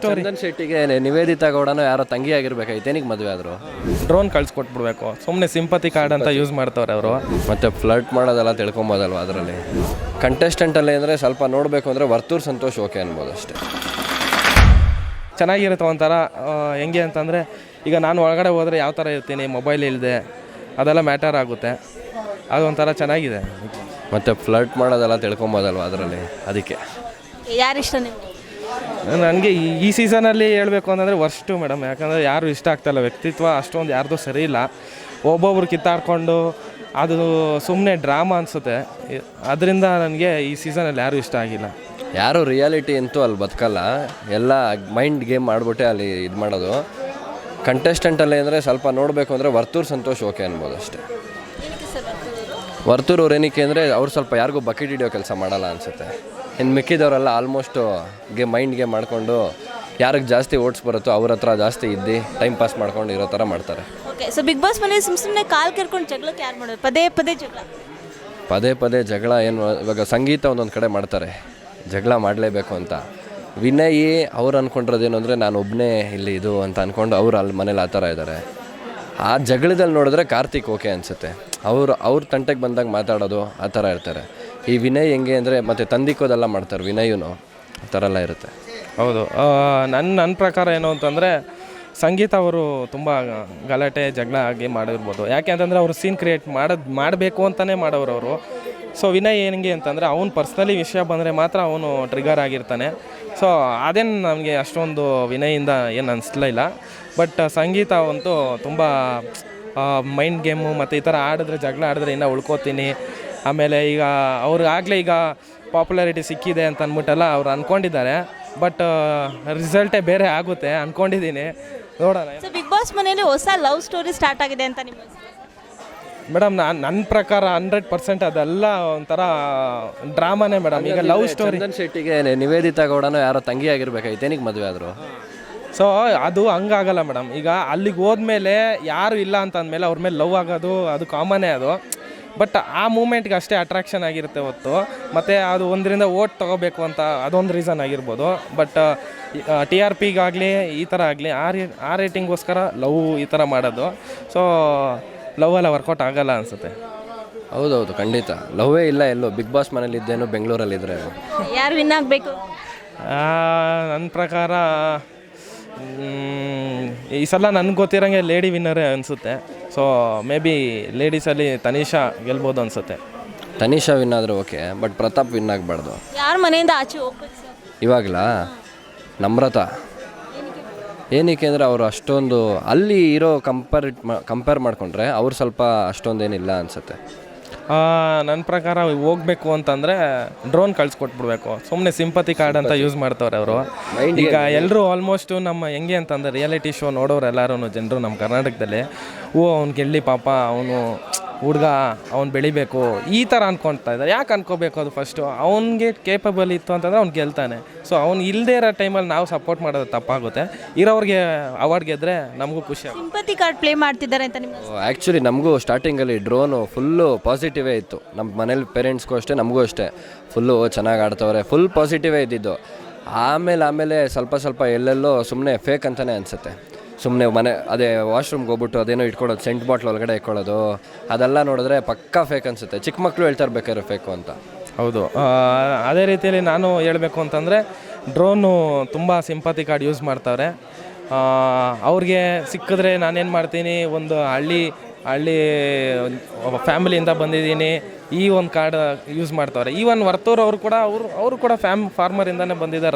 ಚಂದನ್ ಶೆಟ್ಟಿಗೆ ನಿವೇದಿತಾ ಗೌಡನೋ ಯಾರೋ ತಂಗಿ ಆಗಿರ್ಬೇಕಾಯ್ತು, ಏನಕ್ಕೆ ಮದುವೆ ಆದರು? ಡ್ರೋನ್ ಕಳ್ಸಿಕೊಟ್ಬಿಡ್ಬೇಕು, ಸುಮ್ಮನೆ ಸಿಂಪತಿ ಕಾರ್ಡ್ ಅಂತ ಯೂಸ್ ಮಾಡ್ತವ್ರೆ ಅವರು. ಮತ್ತೆ ಫ್ಲರ್ಟ್ ಮಾಡೋದೆಲ್ಲ ತಿಳ್ಕೊಬೋದಲ್ವ ಅದರಲ್ಲಿ. ಕಂಟೆಸ್ಟೆಂಟಲ್ಲಿ ಅಂದರೆ ಸ್ವಲ್ಪ ನೋಡಬೇಕು ಅಂದರೆ ವರ್ತೂರ್ ಸಂತೋಷ್ ಓಕೆ ಅನ್ಬೋದು ಅಷ್ಟೇ. ಚೆನ್ನಾಗಿರುತ್ತೆ ಒಂಥರ. ಹೆಂಗೆ ಅಂತಂದರೆ ಈಗ ನಾನು ಒಳಗಡೆ ಹೋದರೆ ಯಾವ ಥರ ಇರ್ತೀನಿ, ಮೊಬೈಲ್ ಇಲ್ಲದೆ ಅದೆಲ್ಲ ಮ್ಯಾಟರ್ ಆಗುತ್ತೆ. ಅದೊಂಥರ ಚೆನ್ನಾಗಿದೆ. ಮತ್ತು ಫ್ಲರ್ಟ್ ಮಾಡೋದೆಲ್ಲ ತಿಳ್ಕೊಬೋದಲ್ವ ಅದರಲ್ಲಿ, ಅದಕ್ಕೆ. ಯಾರಿಷ್ಟ ನಿಮಗೆ? ನನಗೆ ಈ ಸೀಸನಲ್ಲಿ ಹೇಳಬೇಕು ಅಂತಂದರೆ ವರ್ಸ್ಟು ಮೇಡಮ್. ಯಾಕಂದರೆ ಯಾರು ಇಷ್ಟ ಆಗ್ತಾಯಿಲ್ಲ, ವ್ಯಕ್ತಿತ್ವ ಅಷ್ಟೊಂದು ಯಾರ್ದು ಸರಿ ಇಲ್ಲ. ಒಬ್ಬೊಬ್ರು ಕಿತ್ತಾಡ್ಕೊಂಡು ಅದು ಸುಮ್ಮನೆ ಡ್ರಾಮಾ ಅನಿಸುತ್ತೆ. ಅದರಿಂದ ನನಗೆ ಈ ಸೀಸನಲ್ಲಿ ಯಾರೂ ಇಷ್ಟ ಆಗಿಲ್ಲ. ಯಾರು ರಿಯಾಲಿಟಿ ಅಂತೂ ಅಲ್ಲಿ ಬದುಕಲ್ಲ, ಎಲ್ಲ ಮೈಂಡ್ ಗೇಮ್ ಮಾಡಿಬಿಟ್ಟೆ ಅಲ್ಲಿ ಇದು ಮಾಡೋದು. ಕಂಟೆಸ್ಟೆಂಟಲ್ಲಿ ಅಂದರೆ ಸ್ವಲ್ಪ ನೋಡಬೇಕು ಅಂದರೆ ವರ್ತೂರ್ ಸಂತೋಷ್ ಓಕೆ ಅನ್ಬೋದು ಅಷ್ಟೇ. ವರ್ತೂರ್ ಅವ್ರು ಏನಕ್ಕೆ ಅಂದರೆ ಅವ್ರು ಸ್ವಲ್ಪ ಯಾರಿಗೂ ಬಕೆಟ್ ಹಿಡಿಯೋ ಕೆಲಸ ಮಾಡಲ್ಲ ಅನಿಸುತ್ತೆ. ಇನ್ನು ಮಿಕ್ಕಿದವರೆಲ್ಲ ಆಲ್ಮೋಸ್ಟು ಮೈಂಡ್ ಗೇಮ್ ಮಾಡಿಕೊಂಡು ಯಾರಿಗೆ ಜಾಸ್ತಿ ಓಟ್ಸ್ ಬರುತ್ತೋ ಅವ್ರ ಹತ್ರ ಜಾಸ್ತಿ ಇದ್ದು ಟೈಮ್ ಪಾಸ್ ಮಾಡ್ಕೊಂಡು ಇರೋ ಥರ ಮಾಡ್ತಾರೆ. ಓಕೆ, ಸೊ ಬಿಗ್ ಬಾಸ್ ಮನೆ ಸುಮ್ಮನೆ ಕಾಲು ಕೆರ್ಕೊಂಡು ಜಗಳಕ್ಕೆ ಯಾರು ಮಾಡೋದು? ಪದೇ ಪದೇ ಜಗಳ ಏನು? ಇವಾಗ ಸಂಗೀತ ಒಂದೊಂದು ಕಡೆ ಮಾಡ್ತಾರೆ ಜಗಳ ಮಾಡಲೇಬೇಕು ಅಂತ. ವಿನಯ್ ಅವ್ರು ಅಂದ್ಕೊಂಡಿರೋದೇನು ಅಂದರೆ ನಾನು ಒಬ್ಬನೇ ಇಲ್ಲಿ ಇದು ಅಂತ ಅಂದ್ಕೊಂಡು ಅವ್ರು ಅಲ್ಲಿ ಮನೇಲಿ ಆ ಥರ ಇದ್ದಾರೆ. ಆ ಜಗಳದಲ್ಲಿ ನೋಡಿದ್ರೆ ಕಾರ್ತಿಕ್ ಓಕೆ ಅನಿಸುತ್ತೆ. ಅವ್ರ ತಂಟೆಗೆ ಬಂದಾಗ ಮಾತಾಡೋದು ಆ ಥರ ಇರ್ತಾರೆ. ಈ ವಿನಯ್ ಹೆಂಗೆ ಅಂದರೆ ಮತ್ತು ತಂದಿಕ್ಕೋದೆಲ್ಲ ಮಾಡ್ತಾರೆ, ವಿನಯ್ಯೂ ಆ ಥರ ಎಲ್ಲ ಇರುತ್ತೆ. ಹೌದು. ನನ್ನ ಪ್ರಕಾರ ಏನು ಅಂತಂದರೆ ಸಂಗೀತ ಅವರು ತುಂಬ ಗಲಾಟೆ ಜಗಳ ಆಗಿ ಮಾಡಿರ್ಬೋದು. ಯಾಕೆ ಅಂತಂದರೆ ಅವರು ಸೀನ್ ಕ್ರಿಯೇಟ್ ಮಾಡಬೇಕು ಅಂತಲೇ ಮಾಡೋರು ಅವರು. ಸೊ ವಿನಯ್ ಹೆಂಗೆ ಅಂತಂದರೆ ಅವ್ನು ಪರ್ಸ್ನಲಿ ವಿಷಯ ಬಂದರೆ ಮಾತ್ರ ಅವನು ಟ್ರಿಗರ್ ಆಗಿರ್ತಾನೆ. ಸೊ ಅದೇನು ನಮಗೆ ಅಷ್ಟೊಂದು ವಿನಯಿಂದ ಏನು ಅನಿಸ್ಲಿಲ್ಲ. ಬಟ್ ಸಂಗೀತ ಅಂತೂ ತುಂಬ ಮೈಂಡ್ ಗೇಮು ಮತ್ತು ಈ ಥರ ಆಡಿದ್ರೆ, ಜಗಳ ಆಡಿದ್ರೆ ಇನ್ನೂ ಉಳ್ಕೋತೀನಿ. ಆಮೇಲೆ ಈಗ ಅವ್ರಿಗಾಗಲೇ ಈಗ ಪಾಪ್ಯುಲಾರಿಟಿ ಸಿಕ್ಕಿದೆ ಅಂತ ಅಂದ್ಬಿಟ್ಟೆಲ್ಲ ಅವ್ರು ಅಂದ್ಕೊಂಡಿದ್ದಾರೆ. ಬಟ್ ರಿಸಲ್ಟೇ ಬೇರೆ ಆಗುತ್ತೆ ಅಂದ್ಕೊಂಡಿದ್ದೀನಿ, ನೋಡೋಣ. ಸೊ ಬಿಗ್ ಬಾಸ್ ಮನೆಯಲ್ಲಿ ಹೊಸ ಲವ್ ಸ್ಟೋರಿ ಸ್ಟಾರ್ಟ್ ಆಗಿದೆ ಅಂತ ನಿಮ್ಮ ಮೇಡಮ್? ನನ್ನ ಪ್ರಕಾರ 100% ಅದೆಲ್ಲ ಒಂಥರ ಡ್ರಾಮಾನೇ ಮೇಡಮ್. ಈಗ ಲವ್ ಸ್ಟೋರಿ. ಚಂದನ್ ಶೆಟ್ಟಿಗೆ ನಿವೇದಿತಾ ಗೌಡನೋ ಯಾರೋ ತಂಗಿ ಆಗಿರ್ಬೇಕಾಯ್ತು, ಏನಕ್ಕೆ ಮದುವೆ ಆದರು? ಸೊ ಅದು ಹಂಗಾಗಲ್ಲ ಮೇಡಮ್. ಈಗ ಅಲ್ಲಿಗೆ ಹೋದ್ಮೇಲೆ ಯಾರು ಇಲ್ಲ ಅಂತ ಅಂದಮೇಲೆ ಅವ್ರ ಮೇಲೆ ಲವ್ ಆಗೋದು ಅದು ಕಾಮನ್ನೇ ಅದು. ಬಟ್ ಆ ಮೂಮೆಂಟ್ಗೆ ಅಷ್ಟೇ ಅಟ್ರಾಕ್ಷನ್ ಆಗಿರುತ್ತೆ ಹೊತ್ತು. ಮತ್ತು ಅದು ಒಂದರಿಂದ ಓಟ್ ತೊಗೋಬೇಕು ಅಂತ ಅದೊಂದು ರೀಸನ್ ಆಗಿರ್ಬೋದು. ಬಟ್ TRPಗಾಗಲಿ ಈ ಥರ ಆಗಲಿ ಆ ರೇಟಿಂಗೋಸ್ಕರ ಲವ್ ಈ ಥರ ಮಾಡೋದು. ಸೊ ಲವ್ ಎಲ್ಲ ವರ್ಕೌಟ್ ಆಗಲ್ಲ ಅನಿಸುತ್ತೆ. ಹೌದೌದು, ಖಂಡಿತ ಲವ್ವೇ ಇಲ್ಲ ಎಲ್ಲೋ. ಬಿಗ್ ಬಾಸ್ ಮನೇಲಿ ಇದ್ದೇನು ಬೆಂಗಳೂರಲ್ಲಿದ್ದರೆ ಯಾರು ವಿನ್ ಆಗಬೇಕು? ನನ್ನ ಪ್ರಕಾರ ಈ ಸಲ ನನಗೆ ಗೊತ್ತಿರೋಂಗೆ ಲೇಡಿ ವಿನ್ನರೇ ಅನಿಸುತ್ತೆ. ಸೊ ಮೇ ಬಿ ಲೇಡೀಸಲ್ಲಿ ತನಿಷಾ ಗೆಲ್ಬೋದು ಅನಿಸುತ್ತೆ. ತನಿಷಾ ವಿನ್ ಆದರೆ ಓಕೆ, ಬಟ್ ಪ್ರತಾಪ್ ವಿನ್ ಆಗಬಾರ್ದು. ಯಾರ ಮನೆಯಿಂದ ಆಚೆ ಹೋಗ್ಬೇಕು ಸರ್? ಇವಾಗಲಾ ನಮ್ರತಾ. ಏನಕ್ಕೆ ಅಂದರೆ ಅವರು ಅಷ್ಟೊಂದು ಅಲ್ಲಿ ಇರೋ ಕಂಪೇರ್ ಮಾಡಿಕೊಂಡ್ರೆ ಅವ್ರು ಸ್ವಲ್ಪ ಅಷ್ಟೊಂದೇನಿಲ್ಲ ಅನಿಸುತ್ತೆ. ನನ್ನ ಪ್ರಕಾರ ಹೋಗಬೇಕು ಅಂತಂದರೆ ಡ್ರೋನ್ ಕಳ್ಸಿಕೊಟ್ಬಿಡ್ಬೇಕು, ಸುಮ್ಮನೆ ಸಿಂಪತಿ ಕಾರ್ಡ್ ಅಂತ ಯೂಸ್ ಮಾಡ್ತವ್ರೆ ಅವರು. ಈಗ ಎಲ್ಲರೂ ಆಲ್ಮೋಸ್ಟು ನಮ್ಮ ಹೆಂಗೆ ಅಂತಂದರೆ ರಿಯಾಲಿಟಿ ಶೋ ನೋಡೋರು ಎಲ್ಲರೂ ಜನರು ನಮ್ಮ ಕರ್ನಾಟಕದಲ್ಲಿ ಅವ್ನು ಗೆಲ್ಲಿ ಪಾಪ, ಅವನು ಹುಡುಗ, ಅವ್ನು ಬೆಳಿಬೇಕು ಈ ಥರ ಅನ್ಕೊಳ್ತಾ ಇದ್ದಾರೆ. ಯಾಕೆ ಅನ್ಕೋಬೇಕು? ಅದು ಫಸ್ಟು ಅವ್ನಿಗೆ ಕೇಪಬಲ್ ಇತ್ತು ಅಂತಂದರೆ ಅವ್ನು ಗೆಲ್ತಾನೆ. ಸೊ ಅವ್ನು ಇಲ್ಲದೇ ಇರೋ ಟೈಮಲ್ಲಿ ನಾವು ಸಪೋರ್ಟ್ ಮಾಡೋದು ತಪ್ಪಾಗುತ್ತೆ. ಇರೋರಿಗೆ ಅವಾರ್ಡ್ ಗೆದ್ದರೆ ನಮಗೂ ಖುಷಿ ಆಗುತ್ತೆ. ಸಿಂಪತಿ ಕಾರ್ಡ್ ಪ್ಲೇ ಮಾಡ್ತಿದ್ದಾರೆ ಅಂತ ನಿಮ್ಮ? ಆ್ಯಕ್ಚುಲಿ ನಮಗೂ ಸ್ಟಾರ್ಟಿಂಗಲ್ಲಿ ಡ್ರೋನು ಫುಲ್ಲು ಪಾಸಿಟಿವೇ ಇತ್ತು. ನಮ್ಮ ಮನೇಲಿ ಪೇರೆಂಟ್ಸ್ಗೂ ಅಷ್ಟೇ, ನಮಗೂ ಅಷ್ಟೇ. ಫುಲ್ಲು ಚೆನ್ನಾಗಿ ಆಡ್ತವ್ರೆ, ಫುಲ್ ಪಾಸಿಟಿವೇ ಇದ್ದಿದ್ದು. ಆಮೇಲೆ ಸ್ವಲ್ಪ ಎಲ್ಲೆಲ್ಲೋ ಸುಮ್ಮನೆ ಫೇಕ್ ಅಂತಲೇ ಅನಿಸುತ್ತೆ. ಸುಮ್ಮನೆ ಅದೇ ವಾಶ್ರೂಮ್ಗೆ ಹೋಗ್ಬಿಟ್ಟು ಅದೇನೋ ಇಟ್ಕೊಳ್ಳೋದು, ಸೆಂಟ್ ಬಾಟ್ಲ್ ಒಳಗಡೆ ಇಟ್ಕೊಳ್ಳೋದು, ಅದೆಲ್ಲ ನೋಡಿದ್ರೆ ಪಕ್ಕಾ ಫೇಕ್ ಅನಿಸುತ್ತೆ. ಚಿಕ್ಕ ಮಕ್ಕಳು ಹೇಳ್ತಾರೆ ಬೇಕಾದ್ರೆ ಫೇಕು ಅಂತ. ಹೌದು. ಅದೇ ರೀತಿಯಲ್ಲಿ ನಾನು ಹೇಳಬೇಕು ಅಂತಂದರೆ ಡ್ರೋನು ತುಂಬ ಸಿಂಪತಿ ಕಾರ್ಡ್ ಯೂಸ್ ಮಾಡ್ತಾವ್ರೆ. ಅವ್ರಿಗೆ ಸಿಕ್ಕಿದ್ರೆ ನಾನೇನು ಮಾಡ್ತೀನಿ, ಒಂದು ಹಳ್ಳಿ ಫ್ಯಾಮಿಲಿಯಿಂದ ಬಂದಿದ್ದೀನಿ, ಈ ಒಂದು ಕಾರ್ಡ್ ಯೂಸ್ ಮಾಡ್ತಾವ್ರೆ. ಈವನ್ ವರ್ತೂರ್ ಅವರು ಕೂಡ ಫಾರ್ಮರಿಂದನೇ ಬಂದಿದ್ದಾರೆ,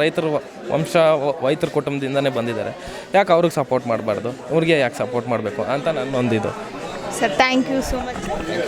ರೈತರ ಕುಟುಂಬದಿಂದನೇ ಬಂದಿದ್ದಾರೆ. ಯಾಕೆ ಅವ್ರಿಗೆ ಸಪೋರ್ಟ್ ಮಾಡಬಾರ್ದು? ಅವ್ರಿಗೆ ಯಾಕೆ ಸಪೋರ್ಟ್ ಮಾಡಬೇಕು ಅಂತ ನನ್ನೊಂದಿದು. Sir thank you so much.